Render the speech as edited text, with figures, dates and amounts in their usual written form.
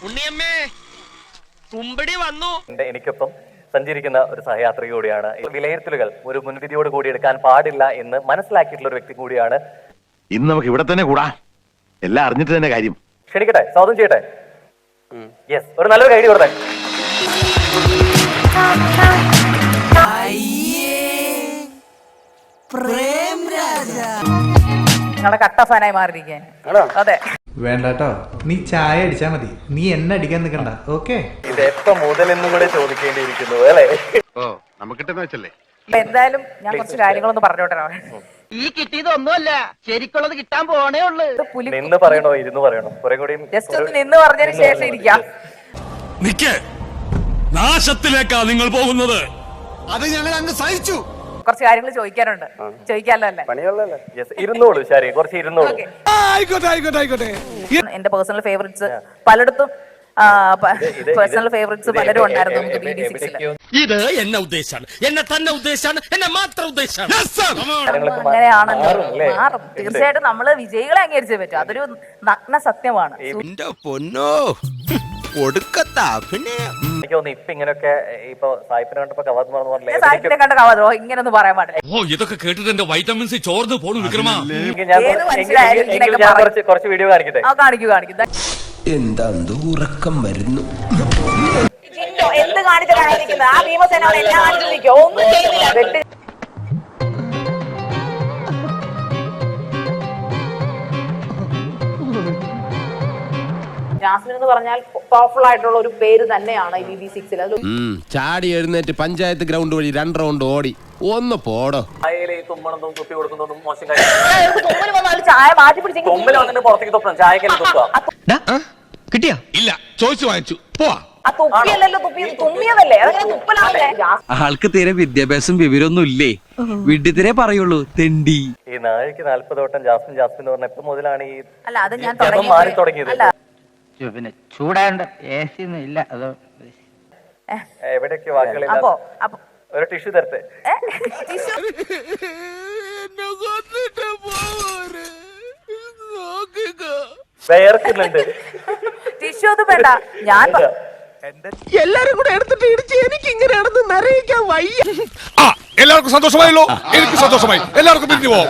ഉണ്ണിയമ്മേ തുമ്പടി വന്നു. എനിക്കൊപ്പം സഞ്ചരിക്കുന്ന ഒരു സഹയാത്രിക കൂടിയാണ്. വിലയിരുത്തലുകൾ ഒരു മുൻവിധിയോട് കൂടി എടുക്കാൻ പാടില്ല എന്ന് മനസ്സിലാക്കിയിട്ടുള്ള ഒരു വ്യക്തി കൂടിയാണ്. ഇന്ന് നമുക്ക് ഇവിടെ തന്നെ കൂടാ, എല്ലാം അറിഞ്ഞിട്ട് തന്നെ കാര്യം. ക്ഷണിക്കട്ടെ, സ്വാഗതം ചെയ്യട്ടെ. യെസ്, ഒരു നല്ലൊരു ഐഡിയ കൊടുത്തേ. നിങ്ങളുടെ കട്ട ഫാനായി മാറിയിരിക്കാൻ. അതെ, വേണ്ടട്ടോ, നീ ചായ അടിച്ചാ മതി, നീ എന്നെ അടിക്കാൻ നിൽക്കണ്ട. ഓക്കെ, ഇത് എപ്പോ മുതലെന്നും കൂടെ ചോദിക്കേണ്ടിയിരിക്കുന്നു അല്ലേ? ഓ, നമുക്കിട്ടെന്ന് വെച്ചല്ലേ. എന്തായാലും ഞാൻ കുറച്ച് കാര്യങ്ങളൊന്ന് പറഞ്ഞോട്ടെ. ഈ കിട്ടിയതൊന്നുമല്ല, ശരിക്കുള്ളത് കിട്ടാൻ പോണേ ഉള്ളു. നിന്ന് പറയണോ ഇരുന്ന് പറയണോ? കുറെ കൂടി ജസ്റ്റ് ഒന്ന് നിന്ന് പറഞ്ഞതിന് ശേഷം ഇരിക്കാം. നാശത്തിലേക്കാ നിങ്ങൾ പോകുന്നത്. അത് ഞങ്ങൾ അങ്ങ് സഹിച്ചു. കുറച്ച് കാര്യങ്ങൾ ചോദിക്കാനുണ്ട്. ചോദിക്കാമല്ലോ അല്ലേ? ഇരുന്നോളൂ. ശരി, കുറച്ച് ഇരുന്നോളൂ. ആയിക്കോട്ടെ. എന്റെ പേഴ്സണൽ ഫേവറേറ്റ്സ് പലയിടത്തും പേഴ്സണൽ ഫേവറേറ്റ്സ് പലരും ഉണ്ടായിരുന്നു നമുക്ക് BD6-ല്. ഇത് എന്നെ ഉദ്ദേശാണ്, എന്നെ തന്നെ ഉദ്ദേശാണ്, എന്നെ മാത്രം ഉദ്ദേശാണ്. അങ്ങനെയാണല്ലോ, മാറും. തീർച്ചയായിട്ടും നമ്മള് വിജയികളെ അംഗീകരിച്ചേ പറ്റും. അതൊരു നഗ്ന സത്യമാണ്. പൊന്നോ ഒടുക്കത്താ. പിന്നെ എനിക്ക് തോന്നുന്നു ഇപ്പൊ ഇങ്ങനെയൊക്കെ ഇപ്പൊ സായിപ്പിനെ കണ്ടപ്പോ കവാത്ത് പറഞ്ഞ സാഹിത്യത്തെ കണ്ട കവാതോ ഇങ്ങനൊന്നും പറയാൻ പാടില്ല. ഓ, ഇതൊക്കെ കേട്ടിട്ട് എന്റെ വൈറ്റമിൻസ് ചോർന്ന് പോണു വിക്രമാ. കുറച്ച് വീഡിയോ കാണിക്കട്ടെ. കാണിക്കൂ. എന്താ ഉറക്കം വരുന്നു. എന്ത് കാണിച്ചിട്ടാണ് ആ ഭീമസേന എല്ലാം കാണിച്ചിരിക്കോ? ഒന്നും ചെയ്യുന്നില്ല. ജാസ്മിൻ എന്ന് പറഞ്ഞാൽ പവർഫുൾ ആയിട്ടുള്ള ഒരു പേര് തന്നെയാണ് ഈ BD6-ൽ. ചാടി എഴുന്നേറ്റ് പഞ്ചായത്ത് ഗ്രൗണ്ട് വഴി 2 റൗണ്ട് ഓടി. ഒന്ന് പോടോ. തുമ്മണതും തുപ്പി കൊടുക്കുന്നതും മോശം കാര്യം. ചായ മാറ്റി പിടിച്ചെങ്കിൽ തുമ്മൽ വന്നിട്ട് പുറത്തേക്ക് തുപ്പണം. ചായക്കല്ല തുപ്പ. കിട്ടിയാ ഇല്ല, ചോദിച്ചു വാങ്ങിച്ചു പോവാ. ആ തുപ്പിയല്ലല്ലോ, തുമ്മിയതല്ലേ? അതങ്ങനെ തുപ്പലാണല്ലേ? ആൾക്ക് തീരെ വിദ്യാഭ്യാസം വിവരമൊന്നും ഇല്ലേ, വിഡ്ഢിത്തിരെ പറയുള്ളൂ, തെണ്ടി. ഈ നാഴിക്ക് 40 വട്ടം ജാസ്മിൻ എന്ന് പറഞ്ഞ എപ്പോ മുതലാണ് ഈ അല്ല അത് ഞാൻ മാറി തുടങ്ങിയത്? പിന്നെ ചൂടാണ്ട് AC ഒന്നും ഇല്ല. അതോ എവിടെയൊക്കെ വാക്കുകളില്ല. ഒരു ടിഷ്യൂ തരട്ടെ. വേർക്കുന്നുണ്ട്. ടിഷ്യൂ ഒന്നും വേണ്ട. ഞാൻ എല്ലാരും കൂടെ എടുത്തിട്ട് ഇടിച്ച് എനിക്ക് ഇങ്ങനെയാണെന്ന് അറിയിക്കാൻ വയ്യ. എല്ലാവർക്കും സന്തോഷമായല്ലോ. എനിക്ക് സന്തോഷമായി. എല്ലാവർക്കും പിരിഞ്ഞു പോവാം.